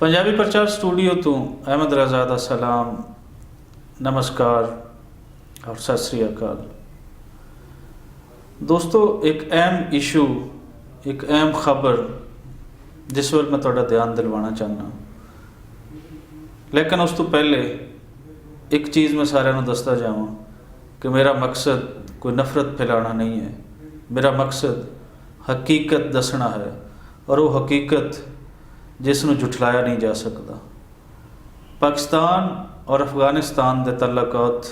पंजाबी प्रचार स्टूडियो तो अहमद रज़ा दा सलाम, नमस्कार और सत श्री अकाल। दोस्तों, एक अहम इशू, एक अहम खबर जिस पर मैं थोड़ा ध्यान दिलवाना चाहना, लेकिन उस तो पहले एक चीज़ मैं सारे दसता जावां कि मेरा मकसद कोई नफरत फैलाना नहीं है। मेरा मकसद हकीकत दसना है, और वो हकीकत जिसनों झुठलाया नहीं जा सकता। पाकिस्तान और अफगानिस्तान के तल्लकात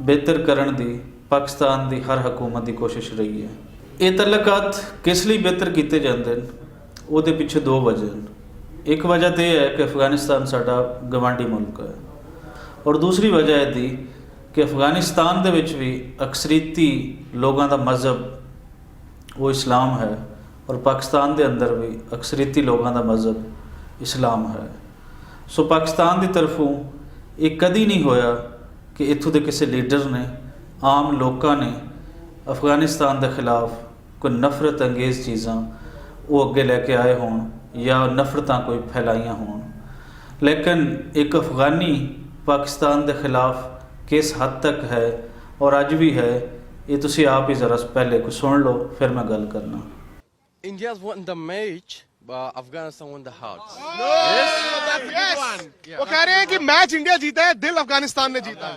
बेहतर करने दी पाकिस्तान की हर हुकूमत की कोशिश रही है। ये तल्लकात किस लिए बेहतर किए जाते हैं, उसके पीछे दो वजह। एक वजह तो यह है कि अफगानिस्तान साडा गवांढी मुल्क है, और दूसरी वजह है दी कि अफगानिस्तान दे विच भी अक्सरीती लोगों का मज़हब वो इस्लाम है, और पाकिस्तान के अंदर भी अक्सरीती लोगों का मज़हब इस्लाम है। सो पाकिस्तान की तरफों ये कदी नहीं होया कि इत्थों के किसी लीडर ने, आम लोगों ने अफगानिस्तान के खिलाफ कोई नफरत अंगेज़ चीज़ां वो अगे लैके आए हों या नफरतां कोई फैलाइयां हों। लेकिन एक अफगानी पाकिस्तान के खिलाफ किस हद तक है और अज भी है, ये तुसी आप ही ज़रा पहले कुछ सुन लो, फिर मैं गल करना। India's won the match, but Afghanistan won the hearts. Yes. वो कह रहे हैं कि मैच इंडिया जीता है, दिल अफगानिस्तान ने जीता है।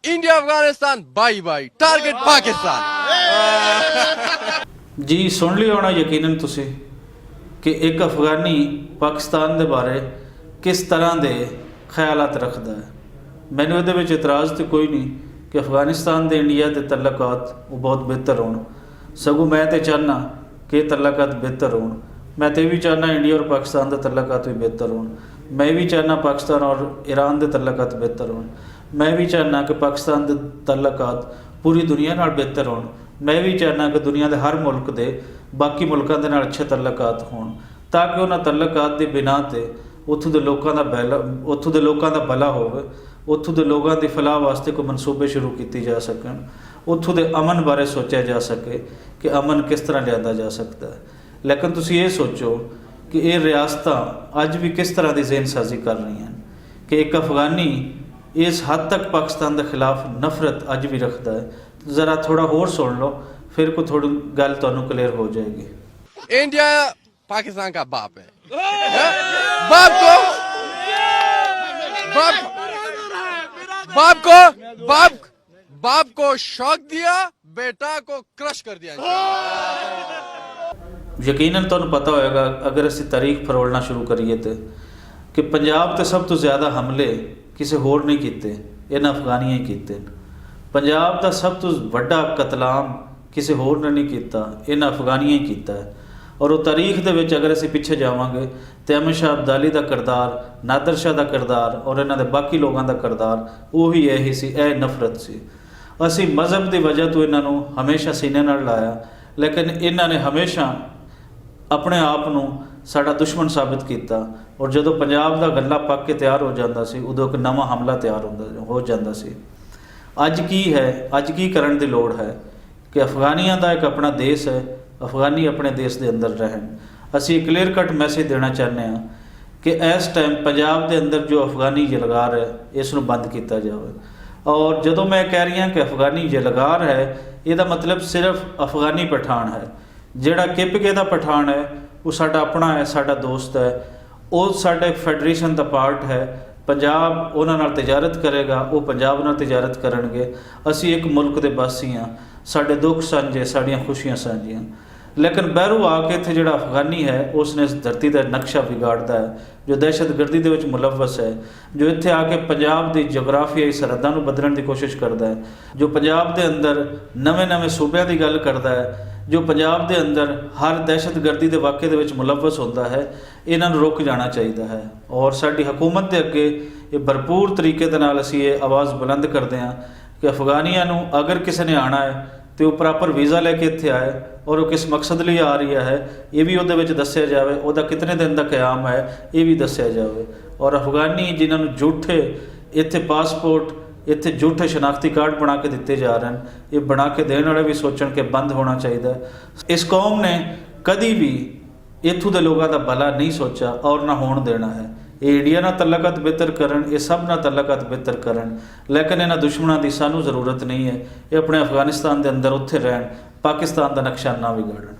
India, Afghanistan, bye bye. Target Pakistan. जी सुन लिया होना यकीनन तुसी कि एक अफगानी पाकिस्तान के बारे किस तरह के ख्यालात रखता है। मैंने उहदे विच इतराज़ तो कोई नहीं कि अफगानिस्तान के इंडिया के तल्लकात वो बहुत बेहतर होण, सगों मैं तो चाहना कि तल्लकात बेहतर होण। मैं तो भी चाहना इंडिया और पाकिस्तान के तल्लकात भी बेहतर होण। मैं भी चाहना पाकिस्तान और ईरान के तल्लकात बेहतर होण। मैं भी चाहना कि पाकिस्तान के तल्लकात पूरी दुनिया नाल बेहतर होण। मैं भी चाहना कि दुनिया के हर मुल्क के बाकी मुल्कों के नाल अच्छे तल्लकात होण, ताकि उन्होंने तल्लकात के बिना ते उत्थों के लोगों का भला होवे, उत्थों के लोगों की फलाह वास्ते कोई मनसूबे शुरू किए जा सकन, उत्थों के अमन बारे सोचा जा सके कि अमन किस तरह लिया जा सकता है। लेकिन तुसी ये सोचो कि ये रियासतां अज भी किस तरह की ज़हनसाजी कर रही हैं कि एक अफगानी इस हद तक पाकिस्तान के खिलाफ नफरत अज भी रखता है। ज़रा थोड़ा होर सुन लो, फिर को थोड़ी गल तुहानूं क्लियर हो जाएगी। India पाकिस्तान का बाप है। बाप को शौक दिया, बेटा को क्रश कर दिया। यकीनन तुहानूं पता होएगा, अगर असीं तारीख फरोलना शुरू करिए तो कि पंजाब ते सब तो ज़्यादा हमले किसी होर नहीं कीते, इन्हां अफगानियां ही कीते। पंजाब का सब तो वड्डा कतलाम किसी होर ने नहीं किया, इन्हां अफगानियां ही कीता है। और वो तारीख दे विच अगर असीं पिछे जावांगे तो अहमद शाह अब्दाली का किरदार, नादर शाह का किरदार और इन्हां दे बाकी लोगों का किरदार वही यही सी, यह नफरत सी। असीं मज़हब की वजह तो इन्हां नूं हमेशा सीने नाल लाया, लेकिन इन्हां ने हमेशा अपने आप नूं साडा दुश्मन साबित किया। और जदों पंजाब का गला पक के तैयार हो जाता सी, उदों एक नवां हमला तैयार हो जाता सी। अज की है, अज की करन दी लोड़ है कि अफगानियां का एक अपना देश है, अफगानी अपने देश के अंदर रहन। असी एक क्लीयर कट मैसेज देना चाहते हैं कि इस टाइम पंजाब के अंदर जो अफगानी जलगार है इसनूं बंद किया जाए। और जदों मैं कह रही हाँ कि अफगानी जलगार है, इसका मतलब सिर्फ अफगानी पठान है। जिहड़ा किपके का पठान है वो साडा अपना है, साडा दोस्त है, वो साडे फैडरेशन का पार्ट है। पंजाब उन्हां नाल तिजारत करेगा, वो पंजाब नाल तिजारत करनगे। असी एक मुल्क के वासी हाँ, साडे दुख सांझे, साड़ियाँ खुशियाँ सांझियाँ। लेकिन बहरों आके इत्थे जिहड़ा अफगानी है उसने इस धरती का नक्शा बिगाड़ता है, जो दहशतगर्दी के मुलवस है, जो इत्थे आके पंजाब की जोग्राफियाई सरहदां नूं बदलण की कोशिश करता है, जो पंजाब के अंदर नवे नवे सूबे की गल करता है, जो पंजाब के अंदर हर दहशतगर्दी के वाक़े के मुलवस होता है। इन्हां नूं रोक जाना चाहिए है। और साडी हुकूमत के अगे ये भरपूर तरीके दे नाल असीं ये आवाज़ बुलंद करते हैं कि अफगानियां नूं अगर किसी ने आना है तो वो प्रॉपर वीज़ा लैके इत्थे आए, और वो किस मकसद लिए आ रही है ये भी उहदे विच दस्सिया जाए, उहदा कितने दिन का क़याम है ये भी दस्सिया जाए। और अफगानी जिन्हां नूं झूठे इत्थे पासपोर्ट, इत्थे झूठे शनाख्ती कार्ड बना के दिते जा रहे हैं, ये बना के देने वाले भी सोचण के बंद होना चाहिए। इस कौम ने कभी भी ਇੱਥੋਂ ਦੇ ਲੋਕਾਂ ਦਾ ਭਲਾ ਨਹੀਂ ਸੋਚਿਆ ਔਰ ਨਾ ਹੋਣ ਦੇਣਾ ਹੈ। ਇਹ ਇੰਡੀਆ ਨਾਲ ਤਲਕਤ ਬਿਹਤਰ ਕਰਨ, ਇਹ ਸਭ ਨਾਲ ਤਲਕਤ ਬਿਹਤਰ ਕਰਨ, ਲੇਕਿਨ ਇਹਨਾਂ ਦੁਸ਼ਮਣਾਂ ਦੀ ਸਾਨੂੰ ਜ਼ਰੂਰਤ ਨਹੀਂ ਹੈ। ਇਹ ਆਪਣੇ ਅਫਗਾਨਿਸਤਾਨ ਦੇ ਅੰਦਰ ਉੱਥੇ ਰਹਿਣ, ਪਾਕਿਸਤਾਨ ਦਾ ਨਕਸ਼ਾ ਨਾ ਵਿਗਾੜਨ।